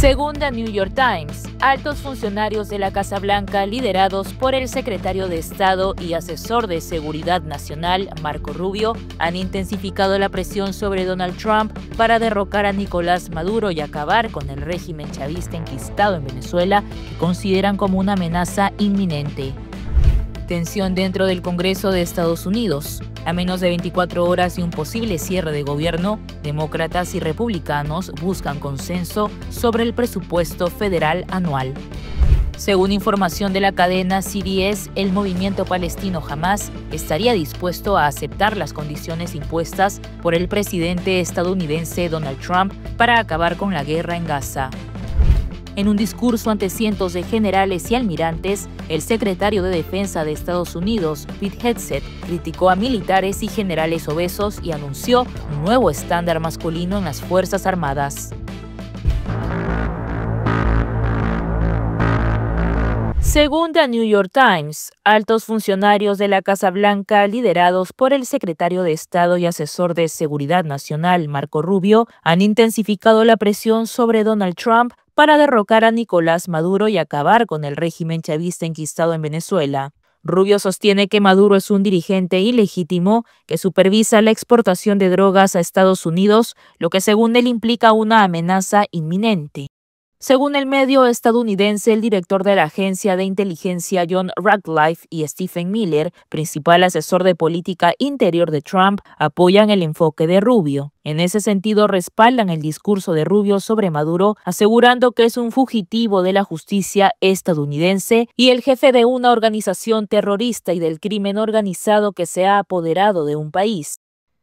Según The New York Times, altos funcionarios de la Casa Blanca, liderados por el secretario de Estado y asesor de Seguridad Nacional, Marco Rubio, han intensificado la presión sobre Donald Trump para derrocar a Nicolás Maduro y acabar con el régimen chavista enquistado en Venezuela, que consideran como una amenaza inminente. Tensión dentro del Congreso de Estados Unidos. A menos de 24 horas de un posible cierre de gobierno, demócratas y republicanos buscan consenso sobre el presupuesto federal anual. Según información de la cadena CBS, el movimiento palestino Hamás estaría dispuesto a aceptar las condiciones impuestas por el presidente estadounidense Donald Trump para acabar con la guerra en Gaza. En un discurso ante cientos de generales y almirantes, el secretario de Defensa de Estados Unidos, Pete Hegseth, criticó a militares y generales obesos y anunció un nuevo estándar masculino en las Fuerzas Armadas. Según The New York Times, altos funcionarios de la Casa Blanca, liderados por el secretario de Estado y asesor de Seguridad Nacional, Marco Rubio, han intensificado la presión sobre Donald Trump para derrocar a Nicolás Maduro y acabar con el régimen chavista enquistado en Venezuela. Rubio sostiene que Maduro es un dirigente ilegítimo que supervisa la exportación de drogas a Estados Unidos, lo que según él implica una amenaza inminente. Según el medio estadounidense, el director de la agencia de inteligencia John Ratcliffe y Stephen Miller, principal asesor de política interior de Trump, apoyan el enfoque de Rubio. En ese sentido, respaldan el discurso de Rubio sobre Maduro, asegurando que es un fugitivo de la justicia estadounidense y el jefe de una organización terrorista y del crimen organizado que se ha apoderado de un país.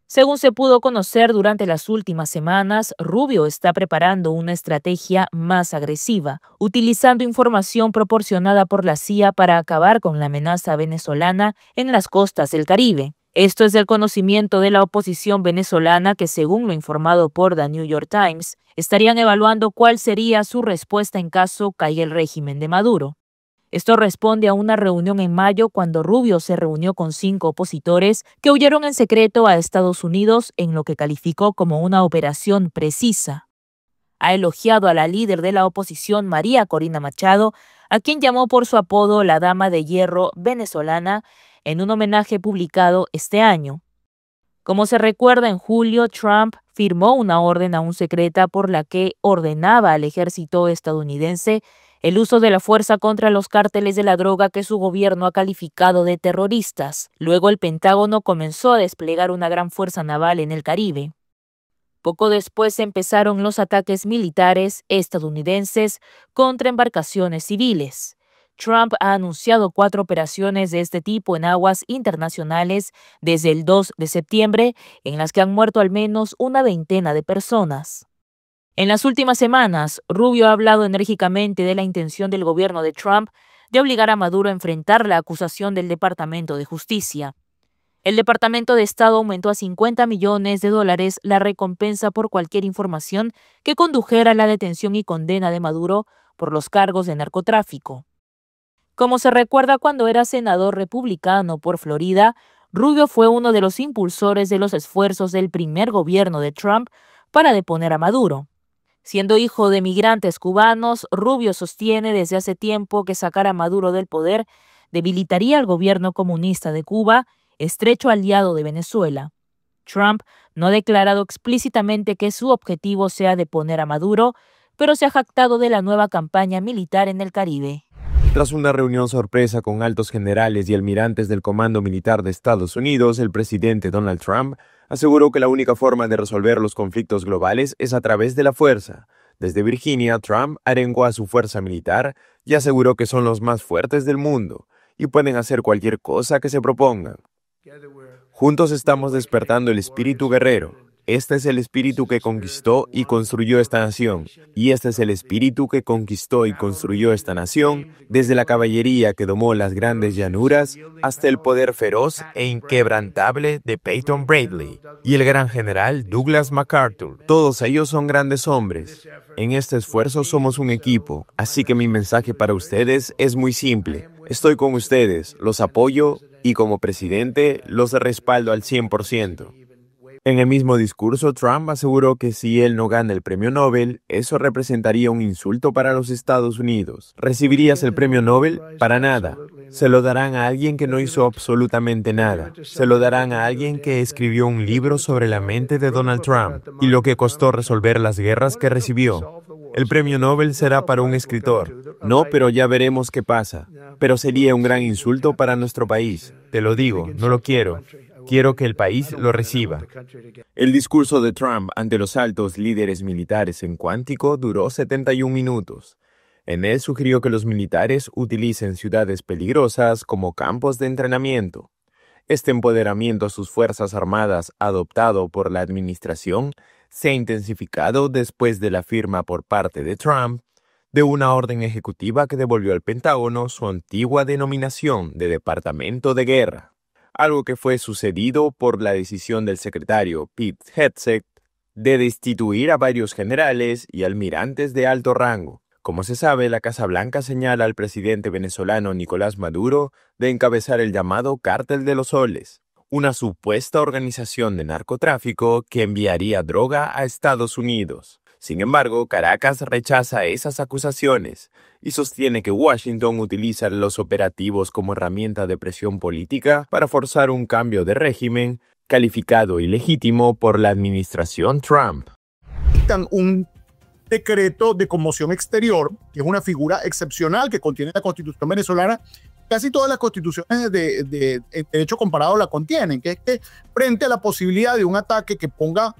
Según se pudo conocer durante las últimas semanas, Rubio está preparando una estrategia más agresiva, utilizando información proporcionada por la CIA para acabar con la amenaza venezolana en las costas del Caribe. Esto es del conocimiento de la oposición venezolana que, según lo informado por The New York Times, estarían evaluando cuál sería su respuesta en caso caiga el régimen de Maduro. Esto responde a una reunión en mayo cuando Rubio se reunió con 5 opositores que huyeron en secreto a Estados Unidos en lo que calificó como una operación precisa. Ha elogiado a la líder de la oposición, María Corina Machado, a quien llamó por su apodo la Dama de Hierro venezolana, en un homenaje publicado este año. Como se recuerda, en julio, Trump firmó una orden aún secreta por la que ordenaba al ejército estadounidense el uso de la fuerza contra los cárteles de la droga que su gobierno ha calificado de terroristas. Luego el Pentágono comenzó a desplegar una gran fuerza naval en el Caribe. Poco después empezaron los ataques militares estadounidenses contra embarcaciones civiles. Trump ha anunciado 4 operaciones de este tipo en aguas internacionales desde el 2 de septiembre, en las que han muerto al menos una veintena de personas. En las últimas semanas, Rubio ha hablado enérgicamente de la intención del gobierno de Trump de obligar a Maduro a enfrentar la acusación del Departamento de Justicia. El Departamento de Estado aumentó a $50 millones la recompensa por cualquier información que condujera a la detención y condena de Maduro por los cargos de narcotráfico. Como se recuerda, cuando era senador republicano por Florida, Rubio fue uno de los impulsores de los esfuerzos del primer gobierno de Trump para deponer a Maduro. Siendo hijo de migrantes cubanos, Rubio sostiene desde hace tiempo que sacar a Maduro del poder debilitaría al gobierno comunista de Cuba, estrecho aliado de Venezuela. Trump no ha declarado explícitamente que su objetivo sea deponer a Maduro, pero se ha jactado de la nueva campaña militar en el Caribe. Tras una reunión sorpresa con altos generales y almirantes del Comando Militar de Estados Unidos, el presidente Donald Trump aseguró que la única forma de resolver los conflictos globales es a través de la fuerza. Desde Virginia, Trump arengó a su fuerza militar y aseguró que son los más fuertes del mundo y pueden hacer cualquier cosa que se propongan. Juntos estamos despertando el espíritu guerrero. Este es el espíritu que conquistó y construyó esta nación. Y este es el espíritu que conquistó y construyó esta nación, desde la caballería que domó las grandes llanuras hasta el poder feroz e inquebrantable de Peyton Bradley y el gran general Douglas MacArthur. Todos ellos son grandes hombres. En este esfuerzo somos un equipo, así que mi mensaje para ustedes es muy simple. Estoy con ustedes, los apoyo y como presidente los respaldo al 100%. En el mismo discurso, Trump aseguró que si él no gana el premio Nobel, eso representaría un insulto para los Estados Unidos. ¿Recibirías el premio Nobel? Para nada. Se lo darán a alguien que no hizo absolutamente nada. Se lo darán a alguien que escribió un libro sobre la mente de Donald Trump y lo que costó resolver las guerras que recibió. El premio Nobel será para un escritor. No, pero ya veremos qué pasa. Pero sería un gran insulto para nuestro país. Te lo digo, no lo quiero. Quiero que el país lo reciba. El discurso de Trump ante los altos líderes militares en Cuántico duró 71 minutos. En él sugirió que los militares utilicen ciudades peligrosas como campos de entrenamiento. Este empoderamiento a sus Fuerzas Armadas adoptado por la administración se ha intensificado después de la firma por parte de Trump de una orden ejecutiva que devolvió al Pentágono su antigua denominación de Departamento de Guerra, algo que fue sucedido por la decisión del secretario Pete Hegseth de destituir a varios generales y almirantes de alto rango. Como se sabe, la Casa Blanca señala al presidente venezolano Nicolás Maduro de encabezar el llamado Cártel de los Soles, una supuesta organización de narcotráfico que enviaría droga a Estados Unidos. Sin embargo, Caracas rechaza esas acusaciones y sostiene que Washington utiliza los operativos como herramienta de presión política para forzar un cambio de régimen calificado ilegítimo por la administración Trump. Un decreto de conmoción exterior, que es una figura excepcional que contiene la Constitución venezolana. Casi todas las constituciones de derecho comparado la contienen, que es que frente a la posibilidad de un ataque que ponga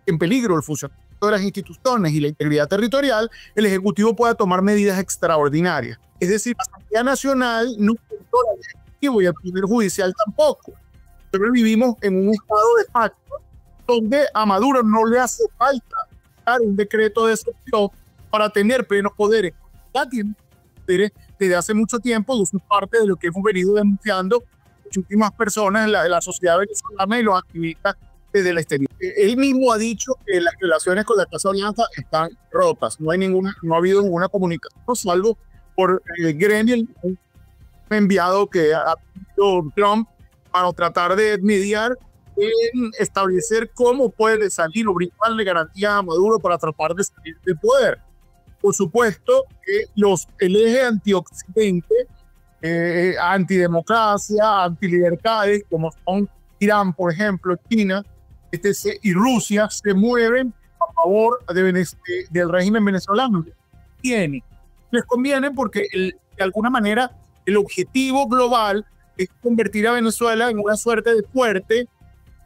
en peligro el funcionamiento de las instituciones y la integridad territorial, el Ejecutivo pueda tomar medidas extraordinarias. Es decir, la Asamblea Nacional no controla al Ejecutivo y el Poder Judicial tampoco. Nosotros vivimos en un estado de facto donde a Maduro no le hace falta dar un decreto de excepción para tener plenos poderes. Ya tiene poderes desde hace mucho tiempo, es parte de lo que hemos venido denunciando muchísimas personas de la sociedad venezolana y los activistas desde el exterior. Él mismo ha dicho que las relaciones con la Casa Blanca están rotas, no ha habido ninguna comunicación, salvo por Grenier, un enviado que ha pedido Trump para tratar de mediar en establecer cómo puede salir o brindarle garantía a Maduro para tratar de salir del poder. Por supuesto que el eje antioccidente, antidemocracia, antilibertades, como son Irán, por ejemplo, China y Rusia, se mueven a favor del régimen venezolano. Les conviene porque de alguna manera el objetivo global es convertir a Venezuela en una suerte de fuerte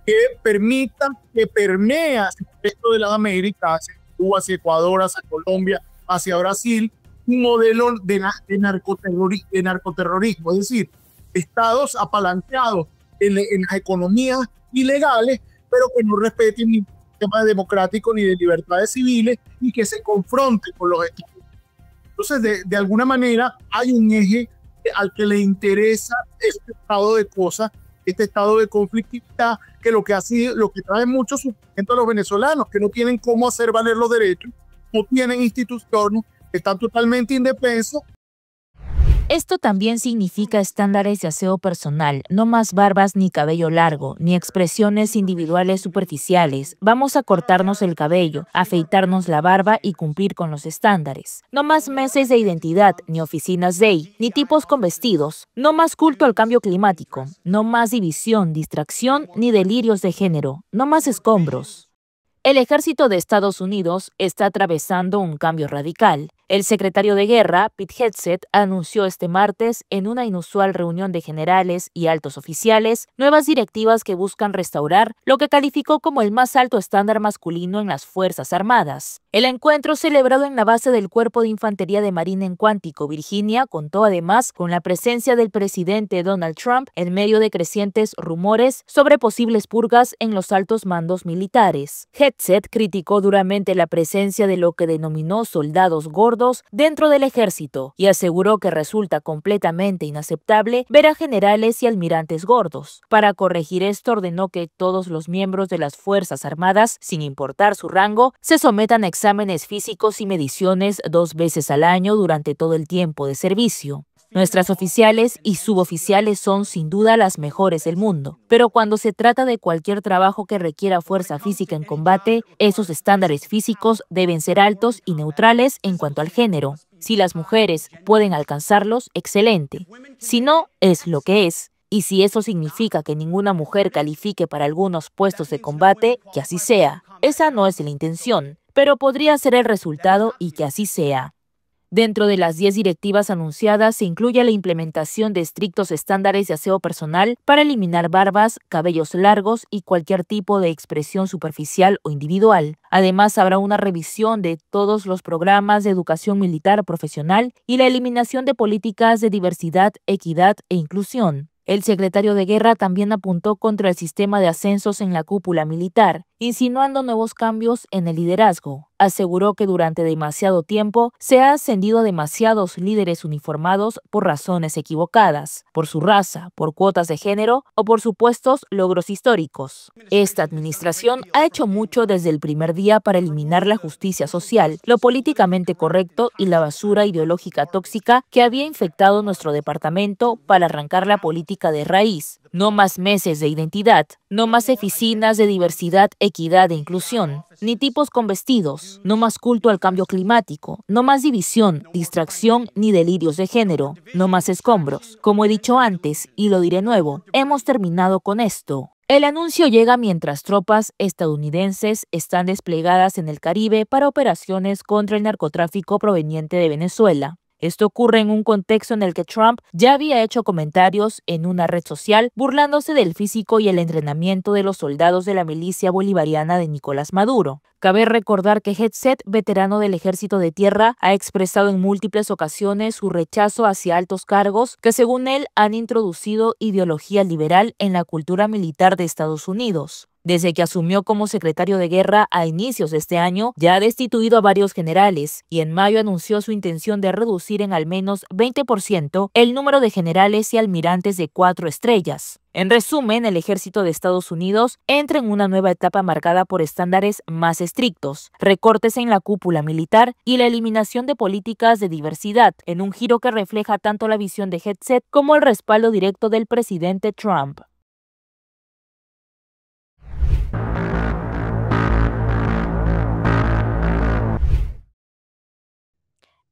que permita que permee hacia el resto de las Américas, hacia Cuba, hacia Ecuador, hacia Colombia, hacia Brasil, un modelo de narcoterrorismo, es decir, estados apalancados en las economías ilegales, pero que no respeten ni el sistema democrático ni de libertades civiles y que se confronten con los estados. Entonces, de alguna manera, hay un eje al que le interesa este estado de cosas, este estado de conflictividad, que lo que trae mucho sufrimiento a los venezolanos, que no tienen cómo hacer valer los derechos, no tienen instituciones, están totalmente indefensos. Esto también significa estándares de aseo personal, no más barbas ni cabello largo, ni expresiones individuales superficiales. Vamos a cortarnos el cabello, afeitarnos la barba y cumplir con los estándares. No más meses de identidad, ni oficinas day, ni tipos con vestidos. No más culto al cambio climático. No más división, distracción, ni delirios de género. No más escombros. El ejército de Estados Unidos está atravesando un cambio radical. El secretario de Guerra, Pete Hegseth, anunció este martes en una inusual reunión de generales y altos oficiales nuevas directivas que buscan restaurar lo que calificó como el más alto estándar masculino en las Fuerzas Armadas. El encuentro, celebrado en la base del Cuerpo de Infantería de Marina en Cuántico, Virginia, contó además con la presencia del presidente Donald Trump en medio de crecientes rumores sobre posibles purgas en los altos mandos militares. Hegseth criticó duramente la presencia de lo que denominó soldados gordos dentro del ejército y aseguró que resulta completamente inaceptable ver a generales y almirantes gordos. Para corregir esto, ordenó que todos los miembros de las Fuerzas Armadas, sin importar su rango, se sometan a exámenes físicos y mediciones 2 veces al año durante todo el tiempo de servicio. Nuestras oficiales y suboficiales son sin duda las mejores del mundo, pero cuando se trata de cualquier trabajo que requiera fuerza física en combate, esos estándares físicos deben ser altos y neutrales en cuanto al género. Si las mujeres pueden alcanzarlos, excelente. Si no, es lo que es. Y si eso significa que ninguna mujer califique para algunos puestos de combate, que así sea. Esa no es la intención, pero podría ser el resultado y que así sea. Dentro de las 10 directivas anunciadas se incluye la implementación de estrictos estándares de aseo personal para eliminar barbas, cabellos largos y cualquier tipo de expresión superficial o individual. Además, habrá una revisión de todos los programas de educación militar profesional y la eliminación de políticas de diversidad, equidad e inclusión. El secretario de Guerra también apuntó contra el sistema de ascensos en la cúpula militar, insinuando nuevos cambios en el liderazgo. Aseguró que durante demasiado tiempo se ha ascendido a demasiados líderes uniformados por razones equivocadas, por su raza, por cuotas de género o por supuestos logros históricos. Esta administración ha hecho mucho desde el primer día para eliminar la justicia social, lo políticamente correcto y la basura ideológica tóxica que había infectado nuestro departamento para arrancar la política de raíz. No más meses de identidad, no más oficinas de diversidad, equidad e inclusión, ni tipos con vestidos, no más culto al cambio climático, no más división, distracción ni delirios de género, no más escombros. Como he dicho antes, y lo diré nuevo, hemos terminado con esto. El anuncio llega mientras tropas estadounidenses están desplegadas en el Caribe para operaciones contra el narcotráfico proveniente de Venezuela. Esto ocurre en un contexto en el que Trump ya había hecho comentarios en una red social burlándose del físico y el entrenamiento de los soldados de la milicia bolivariana de Nicolás Maduro. Cabe recordar que Hegseth, veterano del Ejército de Tierra, ha expresado en múltiples ocasiones su rechazo hacia altos cargos que, según él, han introducido ideología liberal en la cultura militar de Estados Unidos. Desde que asumió como secretario de Guerra a inicios de este año, ya ha destituido a varios generales y en mayo anunció su intención de reducir en al menos 20% el número de generales y almirantes de 4 estrellas. En resumen, el ejército de Estados Unidos entra en una nueva etapa marcada por estándares más estrictos, recortes en la cúpula militar y la eliminación de políticas de diversidad, en un giro que refleja tanto la visión de Hegseth como el respaldo directo del presidente Trump.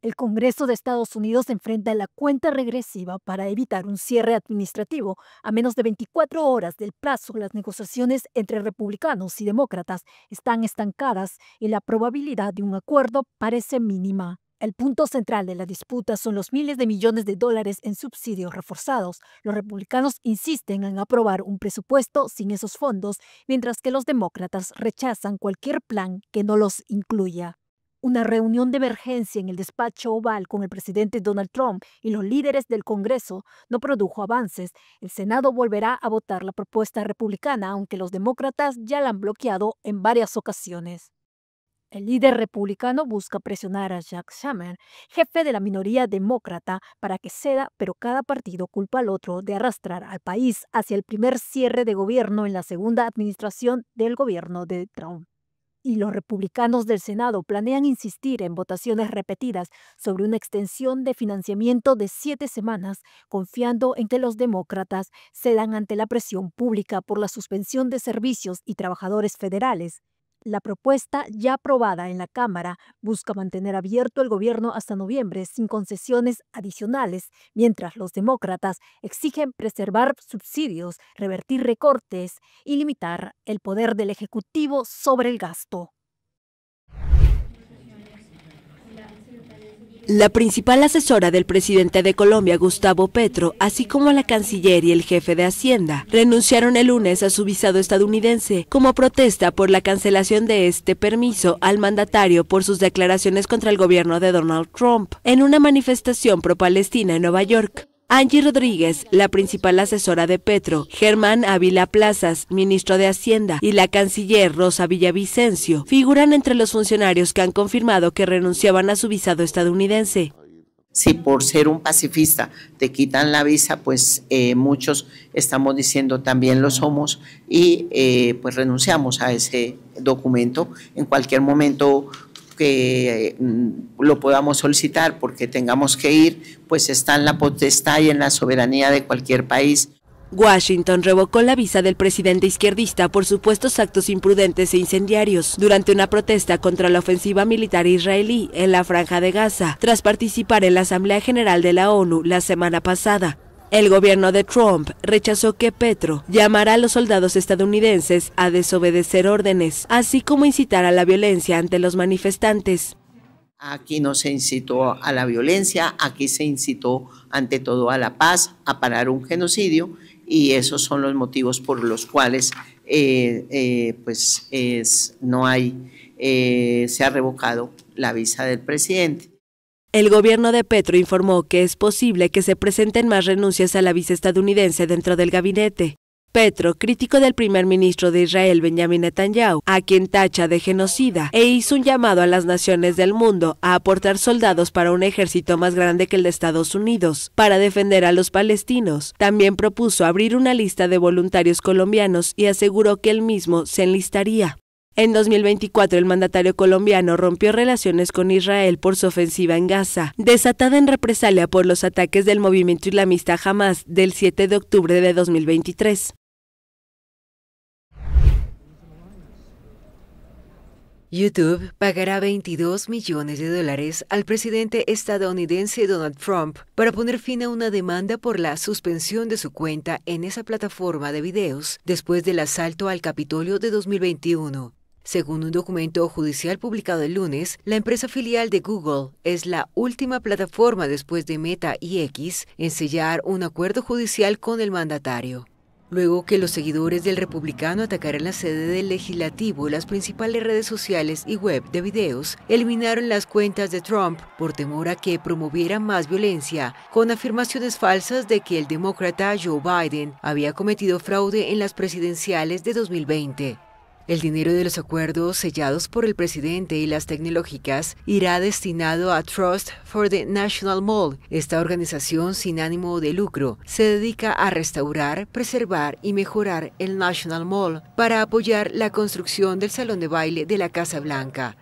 El Congreso de Estados Unidos enfrenta la cuenta regresiva para evitar un cierre administrativo. A menos de 24 horas del plazo, las negociaciones entre republicanos y demócratas están estancadas y la probabilidad de un acuerdo parece mínima. El punto central de la disputa son los miles de millones de dólares en subsidios reforzados. Los republicanos insisten en aprobar un presupuesto sin esos fondos, mientras que los demócratas rechazan cualquier plan que no los incluya. Una reunión de emergencia en el despacho oval con el presidente Donald Trump y los líderes del Congreso no produjo avances. El Senado volverá a votar la propuesta republicana, aunque los demócratas ya la han bloqueado en varias ocasiones. El líder republicano busca presionar a Jack Schumer, jefe de la minoría demócrata, para que ceda, pero cada partido culpa al otro de arrastrar al país hacia el primer cierre de gobierno en la segunda administración del gobierno de Trump. Y los republicanos del Senado planean insistir en votaciones repetidas sobre una extensión de financiamiento de 7 semanas, confiando en que los demócratas cedan ante la presión pública por la suspensión de servicios y trabajadores federales. La propuesta, ya aprobada en la Cámara, busca mantener abierto el gobierno hasta noviembre sin concesiones adicionales, mientras los demócratas exigen preservar subsidios, revertir recortes y limitar el poder del Ejecutivo sobre el gasto. La principal asesora del presidente de Colombia, Gustavo Petro, así como la canciller y el jefe de Hacienda, renunciaron el lunes a su visado estadounidense como protesta por la cancelación de este permiso al mandatario por sus declaraciones contra el gobierno de Donald Trump en una manifestación pro-palestina en Nueva York. Angie Rodríguez, la principal asesora de Petro, Germán Ávila Plazas, ministro de Hacienda, y la canciller Rosa Villavicencio figuran entre los funcionarios que han confirmado que renunciaban a su visado estadounidense. Si por ser un pacifista te quitan la visa, pues muchos estamos diciendo también lo somos y pues renunciamos a ese documento. En cualquier momento que lo podamos solicitar porque tengamos que ir, pues está en la potestad y en la soberanía de cualquier país. Washington revocó la visa del presidente izquierdista por supuestos actos imprudentes e incendiarios durante una protesta contra la ofensiva militar israelí en la Franja de Gaza, tras participar en la Asamblea General de la ONU la semana pasada. El gobierno de Trump rechazó que Petro llamara a los soldados estadounidenses a desobedecer órdenes, así como incitar a la violencia ante los manifestantes. Aquí no se incitó a la violencia, aquí se incitó ante todo a la paz, a parar un genocidio, y esos son los motivos por los cuales se ha revocado la visa del presidente. El gobierno de Petro informó que es posible que se presenten más renuncias a la visa estadounidense dentro del gabinete. Petro, crítico del primer ministro de Israel, Benjamin Netanyahu, a quien tacha de genocida, e hizo un llamado a las naciones del mundo a aportar soldados para un ejército más grande que el de Estados Unidos, para defender a los palestinos. También propuso abrir una lista de voluntarios colombianos y aseguró que él mismo se enlistaría. En 2024, el mandatario colombiano rompió relaciones con Israel por su ofensiva en Gaza, desatada en represalia por los ataques del movimiento islamista Hamas del 7 de octubre de 2023. YouTube pagará $22 millones al presidente estadounidense Donald Trump para poner fin a una demanda por la suspensión de su cuenta en esa plataforma de videos después del asalto al Capitolio de 2021. Según un documento judicial publicado el lunes, la empresa filial de Google es la última plataforma después de Meta y X en sellar un acuerdo judicial con el mandatario. Luego que los seguidores del republicano atacaran la sede del legislativo, las principales redes sociales y web de videos eliminaron las cuentas de Trump por temor a que promoviera más violencia, con afirmaciones falsas de que el demócrata Joe Biden había cometido fraude en las presidenciales de 2020. El dinero de los acuerdos sellados por el presidente y las tecnológicas irá destinado a Trust for the National Mall. Esta organización sin ánimo de lucro se dedica a restaurar, preservar y mejorar el National Mall para apoyar la construcción del salón de baile de la Casa Blanca.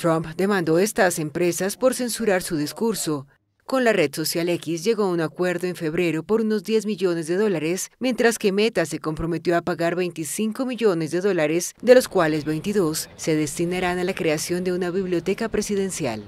Trump demandó a estas empresas por censurar su discurso. Con la red social X llegó a un acuerdo en febrero por unos $10 millones, mientras que Meta se comprometió a pagar $25 millones, de los cuales 22 se destinarán a la creación de una biblioteca presidencial.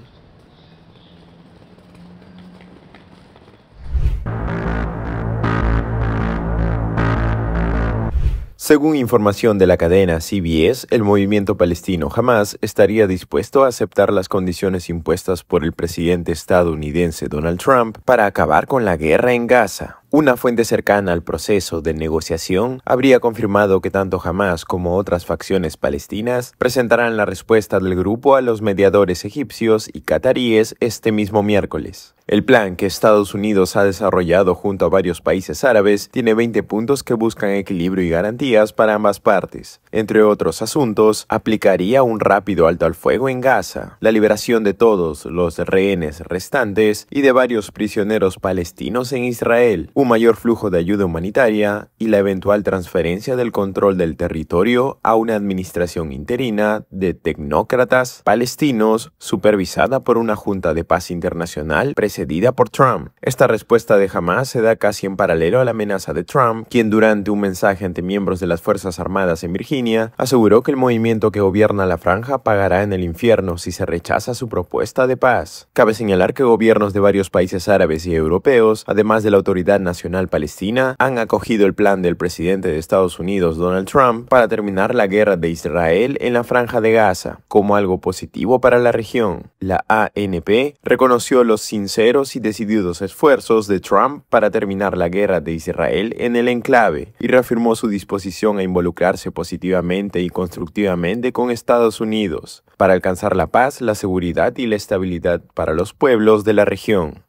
Según información de la cadena CBS, el movimiento palestino Hamas estaría dispuesto a aceptar las condiciones impuestas por el presidente estadounidense Donald Trump para acabar con la guerra en Gaza. Una fuente cercana al proceso de negociación habría confirmado que tanto Hamas como otras facciones palestinas presentarán la respuesta del grupo a los mediadores egipcios y cataríes este mismo miércoles. El plan que Estados Unidos ha desarrollado junto a varios países árabes tiene 20 puntos que buscan equilibrio y garantías para ambas partes. Entre otros asuntos, aplicaría un rápido alto al fuego en Gaza, la liberación de todos los rehenes restantes y de varios prisioneros palestinos en Israel, un mayor flujo de ayuda humanitaria y la eventual transferencia del control del territorio a una administración interina de tecnócratas palestinos supervisada por una junta de paz internacional precedida por Trump. Esta respuesta de Hamas se da casi en paralelo a la amenaza de Trump, quien durante un mensaje ante miembros de las Fuerzas Armadas en Virginia aseguró que el movimiento que gobierna la franja pagará en el infierno si se rechaza su propuesta de paz. Cabe señalar que gobiernos de varios países árabes y europeos, además de la Autoridad Nacional Palestina, han acogido el plan del presidente de Estados Unidos, Donald Trump, para terminar la guerra de Israel en la Franja de Gaza, como algo positivo para la región. La ANP reconoció los sinceros y decididos esfuerzos de Trump para terminar la guerra de Israel en el enclave y reafirmó su disposición a involucrarse positivamente y constructivamente con Estados Unidos para alcanzar la paz, la seguridad y la estabilidad para los pueblos de la región.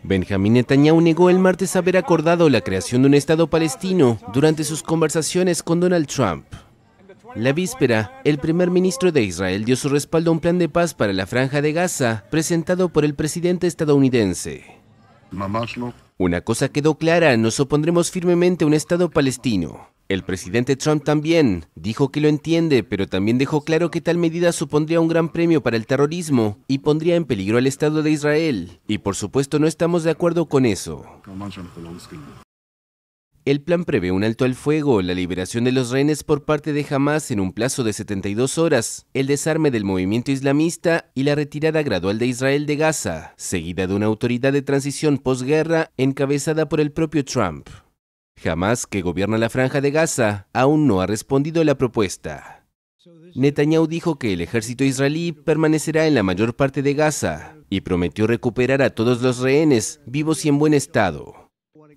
Benjamin Netanyahu negó el martes haber acordado la creación de un Estado palestino durante sus conversaciones con Donald Trump. La víspera, el primer ministro de Israel dio su respaldo a un plan de paz para la Franja de Gaza presentado por el presidente estadounidense. Una cosa quedó clara, nos opondremos firmemente a un Estado palestino. El presidente Trump también dijo que lo entiende, pero también dejó claro que tal medida supondría un gran premio para el terrorismo y pondría en peligro al Estado de Israel. Y por supuesto no estamos de acuerdo con eso. El plan prevé un alto al fuego, la liberación de los rehenes por parte de Hamás en un plazo de 72 horas, el desarme del movimiento islamista y la retirada gradual de Israel de Gaza, seguida de una autoridad de transición posguerra encabezada por el propio Trump. Hamás, que gobierna la Franja de Gaza, aún no ha respondido a la propuesta. Netanyahu dijo que el ejército israelí permanecerá en la mayor parte de Gaza y prometió recuperar a todos los rehenes vivos y en buen estado.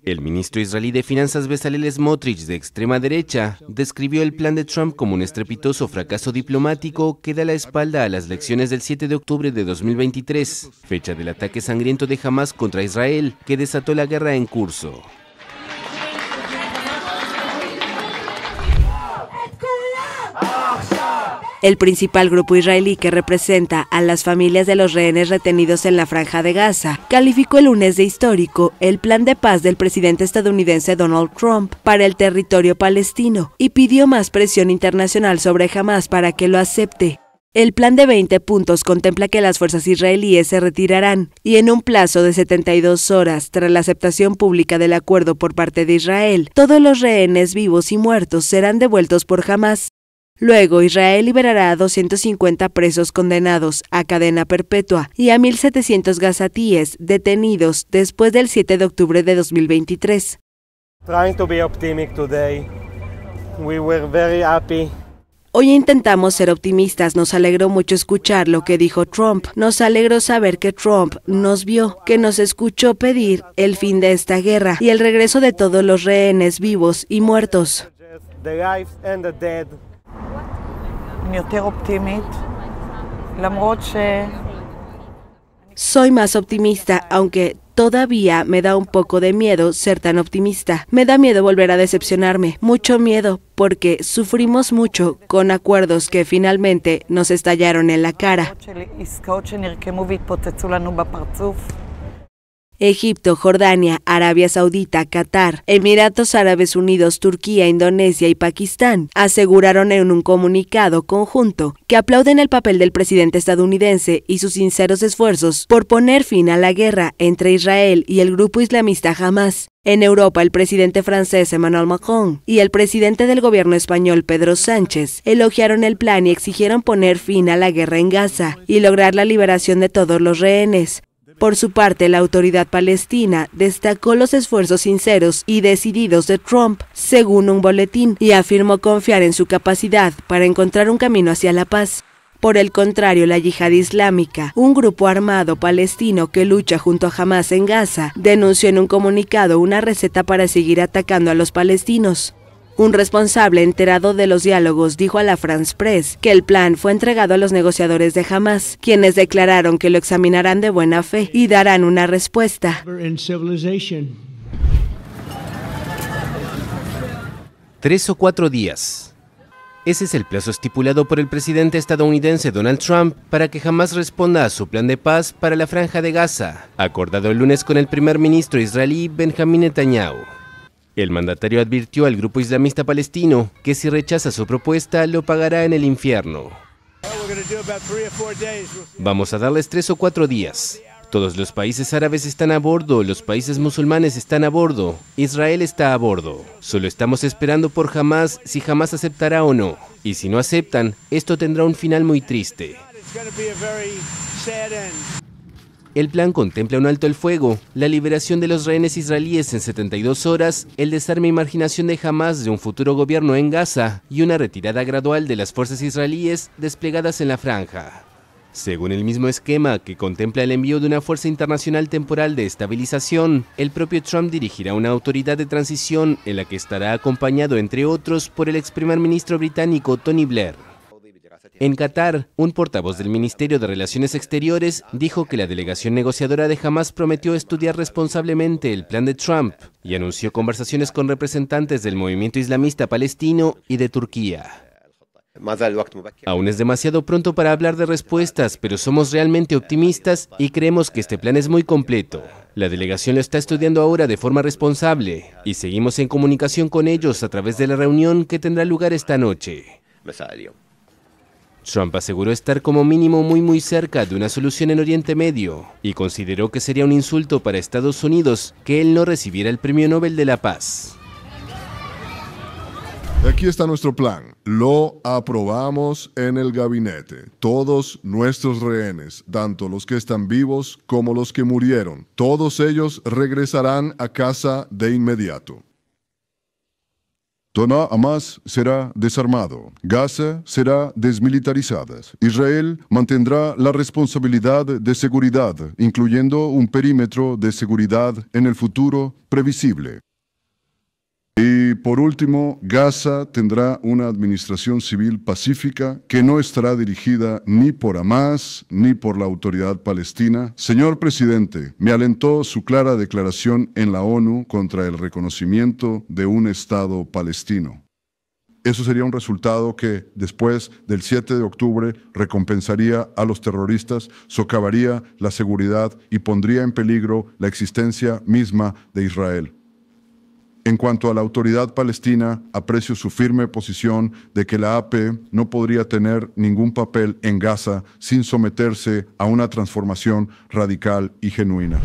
El ministro israelí de Finanzas Bezalel Smotrich, de extrema derecha, describió el plan de Trump como un estrepitoso fracaso diplomático que da la espalda a las elecciones del 7 de octubre de 2023, fecha del ataque sangriento de Hamás contra Israel que desató la guerra en curso. El principal grupo israelí que representa a las familias de los rehenes retenidos en la Franja de Gaza calificó el lunes de histórico el plan de paz del presidente estadounidense Donald Trump para el territorio palestino y pidió más presión internacional sobre Hamás para que lo acepte. El plan de 20 puntos contempla que las fuerzas israelíes se retirarán y en un plazo de 72 horas tras la aceptación pública del acuerdo por parte de Israel, todos los rehenes vivos y muertos serán devueltos por Hamás. Luego, Israel liberará a 250 presos condenados a cadena perpetua y a 1.700 gazatíes detenidos después del 7 de octubre de 2023. Hoy intentamos ser optimistas, nos alegró mucho escuchar lo que dijo Trump, nos alegró saber que Trump nos vio, que nos escuchó pedir el fin de esta guerra y el regreso de todos los rehenes vivos y muertos. Soy más optimista, aunque todavía me da un poco de miedo ser tan optimista. Me da miedo volver a decepcionarme, mucho miedo, porque sufrimos mucho con acuerdos que finalmente nos estallaron en la cara. Egipto, Jordania, Arabia Saudita, Qatar, Emiratos Árabes Unidos, Turquía, Indonesia y Pakistán aseguraron en un comunicado conjunto que aplauden el papel del presidente estadounidense y sus sinceros esfuerzos por poner fin a la guerra entre Israel y el grupo islamista Hamás. En Europa, el presidente francés Emmanuel Macron y el presidente del gobierno español Pedro Sánchez elogiaron el plan y exigieron poner fin a la guerra en Gaza y lograr la liberación de todos los rehenes. Por su parte, la autoridad palestina destacó los esfuerzos sinceros y decididos de Trump, según un boletín, y afirmó confiar en su capacidad para encontrar un camino hacia la paz. Por el contrario, la Yihad Islámica, un grupo armado palestino que lucha junto a Hamás en Gaza, denunció en un comunicado una receta para seguir atacando a los palestinos. Un responsable enterado de los diálogos dijo a la France Press que el plan fue entregado a los negociadores de Hamás, quienes declararon que lo examinarán de buena fe y darán una respuesta. 3 o 4 días. Ese es el plazo estipulado por el presidente estadounidense Donald Trump para que Hamás responda a su plan de paz para la Franja de Gaza, acordado el lunes con el primer ministro israelí Benjamín Netanyahu. El mandatario advirtió al grupo islamista palestino que si rechaza su propuesta lo pagará en el infierno. Vamos a darles 3 o 4 días. Todos los países árabes están a bordo, los países musulmanes están a bordo, Israel está a bordo. Solo estamos esperando por Hamás si Hamás aceptará o no. Y si no aceptan, esto tendrá un final muy triste. El plan contempla un alto el fuego, la liberación de los rehenes israelíes en 72 horas, el desarme y marginación de Hamás de un futuro gobierno en Gaza y una retirada gradual de las fuerzas israelíes desplegadas en la franja. Según el mismo esquema que contempla el envío de una fuerza internacional temporal de estabilización, el propio Trump dirigirá una autoridad de transición en la que estará acompañado, entre otros, por el ex primer ministro británico Tony Blair. En Qatar, un portavoz del Ministerio de Relaciones Exteriores dijo que la delegación negociadora de Hamás prometió estudiar responsablemente el plan de Trump y anunció conversaciones con representantes del movimiento islamista palestino y de Turquía. Aún es demasiado pronto para hablar de respuestas, pero somos realmente optimistas y creemos que este plan es muy completo. La delegación lo está estudiando ahora de forma responsable y seguimos en comunicación con ellos a través de la reunión que tendrá lugar esta noche. Trump aseguró estar como mínimo muy cerca de una solución en Oriente Medio y consideró que sería un insulto para Estados Unidos que él no recibiera el Premio Nobel de la Paz. Aquí está nuestro plan. Lo aprobamos en el gabinete. Todos nuestros rehenes, tanto los que están vivos como los que murieron, todos ellos regresarán a casa de inmediato. Toda Hamas será desarmado. Gaza será desmilitarizada. Israel mantendrá la responsabilidad de seguridad, incluyendo un perímetro de seguridad en el futuro previsible. Y por último, Gaza tendrá una administración civil pacífica que no estará dirigida ni por Hamas ni por la autoridad palestina. Señor presidente, me alentó su clara declaración en la ONU contra el reconocimiento de un Estado palestino. Eso sería un resultado que, después del 7 de octubre, recompensaría a los terroristas, socavaría la seguridad y pondría en peligro la existencia misma de Israel. En cuanto a la autoridad palestina, aprecio su firme posición de que la AP no podría tener ningún papel en Gaza sin someterse a una transformación radical y genuina.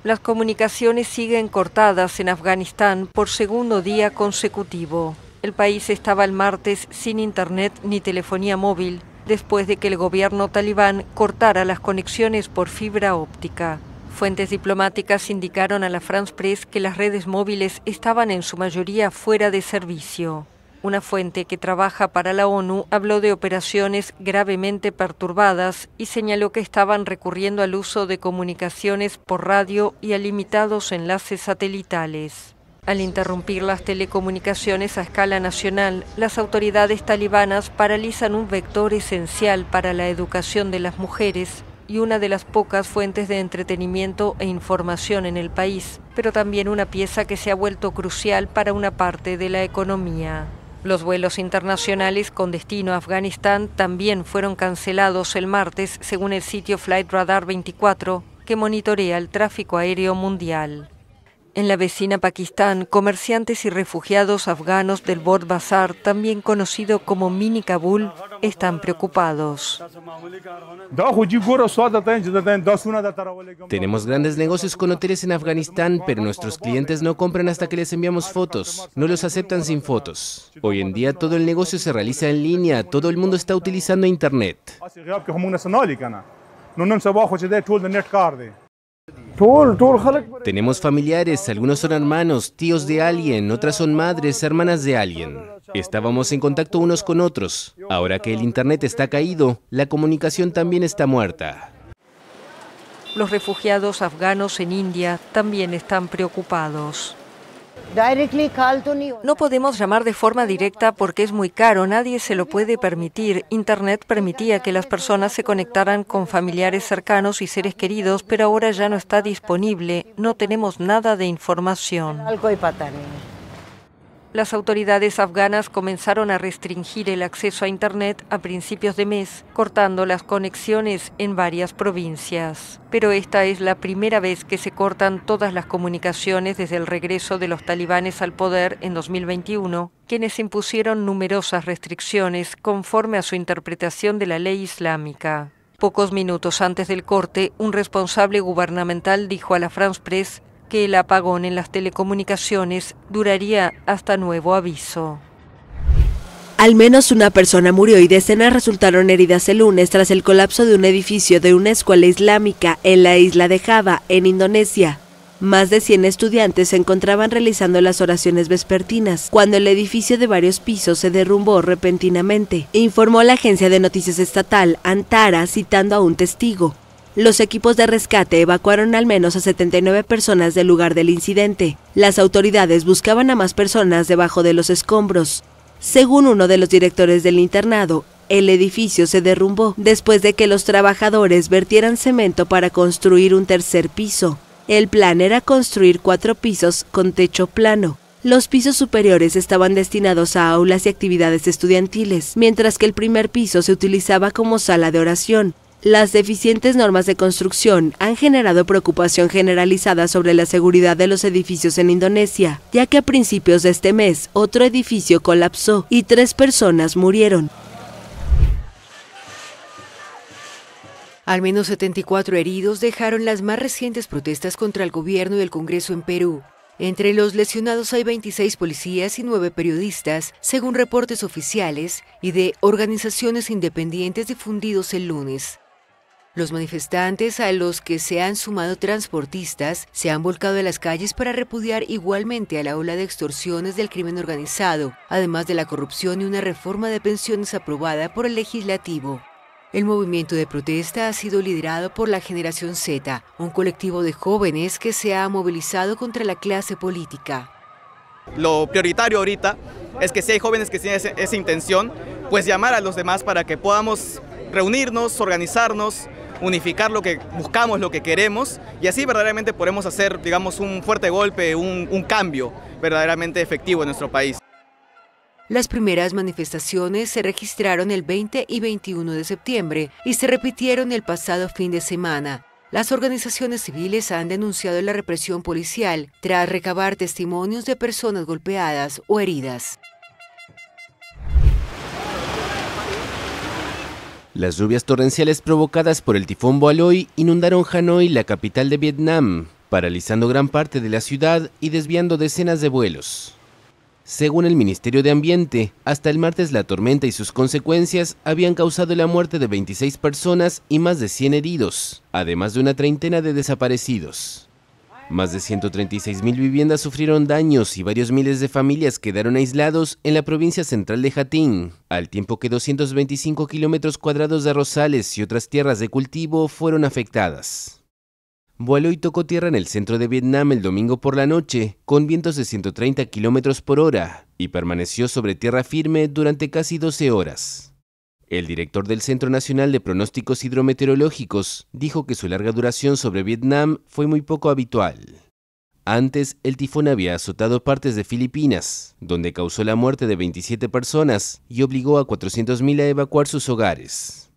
Las comunicaciones siguen cortadas en Afganistán por segundo día consecutivo. El país estaba el martes sin internet ni telefonía móvil, después de que el gobierno talibán cortara las conexiones por fibra óptica. Fuentes diplomáticas indicaron a la France Press que las redes móviles estaban en su mayoría fuera de servicio. Una fuente que trabaja para la ONU habló de operaciones gravemente perturbadas y señaló que estaban recurriendo al uso de comunicaciones por radio y a limitados enlaces satelitales. Al interrumpir las telecomunicaciones a escala nacional, las autoridades talibanas paralizan un vector esencial para la educación de las mujeres y una de las pocas fuentes de entretenimiento e información en el país, pero también una pieza que se ha vuelto crucial para una parte de la economía. Los vuelos internacionales con destino a Afganistán también fueron cancelados el martes, según el sitio Flight Radar 24, que monitorea el tráfico aéreo mundial. En la vecina Pakistán, comerciantes y refugiados afganos del Bord Bazar, también conocido como Mini Kabul, están preocupados. Tenemos grandes negocios con hoteles en Afganistán, pero nuestros clientes no compran hasta que les enviamos fotos. No los aceptan sin fotos. Hoy en día todo el negocio se realiza en línea, todo el mundo está utilizando Internet. Tenemos familiares, algunos son hermanos, tíos de alguien, otras son madres, hermanas de alguien. Estábamos en contacto unos con otros. Ahora que el Internet está caído, la comunicación también está muerta. Los refugiados afganos en India también están preocupados. No podemos llamar de forma directa porque es muy caro, nadie se lo puede permitir. Internet permitía que las personas se conectaran con familiares cercanos y seres queridos, pero ahora ya no está disponible, no tenemos nada de información. Las autoridades afganas comenzaron a restringir el acceso a Internet a principios de mes, cortando las conexiones en varias provincias. Pero esta es la primera vez que se cortan todas las comunicaciones desde el regreso de los talibanes al poder en 2021, quienes impusieron numerosas restricciones conforme a su interpretación de la ley islámica. Pocos minutos antes del corte, un responsable gubernamental dijo a la France Press que el apagón en las telecomunicaciones duraría hasta nuevo aviso. Al menos una persona murió y decenas resultaron heridas el lunes tras el colapso de un edificio de una escuela islámica en la isla de Java, en Indonesia. Más de 100 estudiantes se encontraban realizando las oraciones vespertinas cuando el edificio de varios pisos se derrumbó repentinamente, informó la agencia de noticias estatal Antara citando a un testigo. Los equipos de rescate evacuaron al menos a 79 personas del lugar del incidente. Las autoridades buscaban a más personas debajo de los escombros. Según uno de los directores del internado, el edificio se derrumbó después de que los trabajadores vertieran cemento para construir un tercer piso. El plan era construir 4 pisos con techo plano. Los pisos superiores estaban destinados a aulas y actividades estudiantiles, mientras que el primer piso se utilizaba como sala de oración. Las deficientes normas de construcción han generado preocupación generalizada sobre la seguridad de los edificios en Indonesia, ya que a principios de este mes otro edificio colapsó y 3 personas murieron. Al menos 74 heridos dejaron las más recientes protestas contra el gobierno y el Congreso en Perú. Entre los lesionados hay 26 policías y 9 periodistas, según reportes oficiales y de organizaciones independientes difundidos el lunes. Los manifestantes, a los que se han sumado transportistas, se han volcado a las calles para repudiar igualmente a la ola de extorsiones del crimen organizado, además de la corrupción y una reforma de pensiones aprobada por el legislativo. El movimiento de protesta ha sido liderado por la Generación Z, un colectivo de jóvenes que se ha movilizado contra la clase política. Lo prioritario ahorita es que si hay jóvenes que tienen esa intención, pues llamar a los demás para que podamos reunirnos, organizarnos, unificar lo que buscamos, lo que queremos, y así verdaderamente podemos hacer, digamos, un fuerte golpe, un cambio verdaderamente efectivo en nuestro país. Las primeras manifestaciones se registraron el 20 y 21 de septiembre y se repitieron el pasado fin de semana. Las organizaciones civiles han denunciado la represión policial tras recabar testimonios de personas golpeadas o heridas. Las lluvias torrenciales provocadas por el tifón Boaloi inundaron Hanoi, la capital de Vietnam, paralizando gran parte de la ciudad y desviando decenas de vuelos. Según el Ministerio de Ambiente, hasta el martes la tormenta y sus consecuencias habían causado la muerte de 26 personas y más de 100 heridos, además de una treintena de desaparecidos. Más de 136.000 viviendas sufrieron daños y varios miles de familias quedaron aislados en la provincia central de Hà Tĩnh, al tiempo que 225 kilómetros cuadrados de arrozales y otras tierras de cultivo fueron afectadas. Boaloi tocó tierra en el centro de Vietnam el domingo por la noche, con vientos de 130 kilómetros por hora, y permaneció sobre tierra firme durante casi 12 horas. El director del Centro Nacional de Pronósticos Hidrometeorológicos dijo que su larga duración sobre Vietnam fue muy poco habitual. Antes, el tifón había azotado partes de Filipinas, donde causó la muerte de 27 personas y obligó a 400.000 a evacuar sus hogares.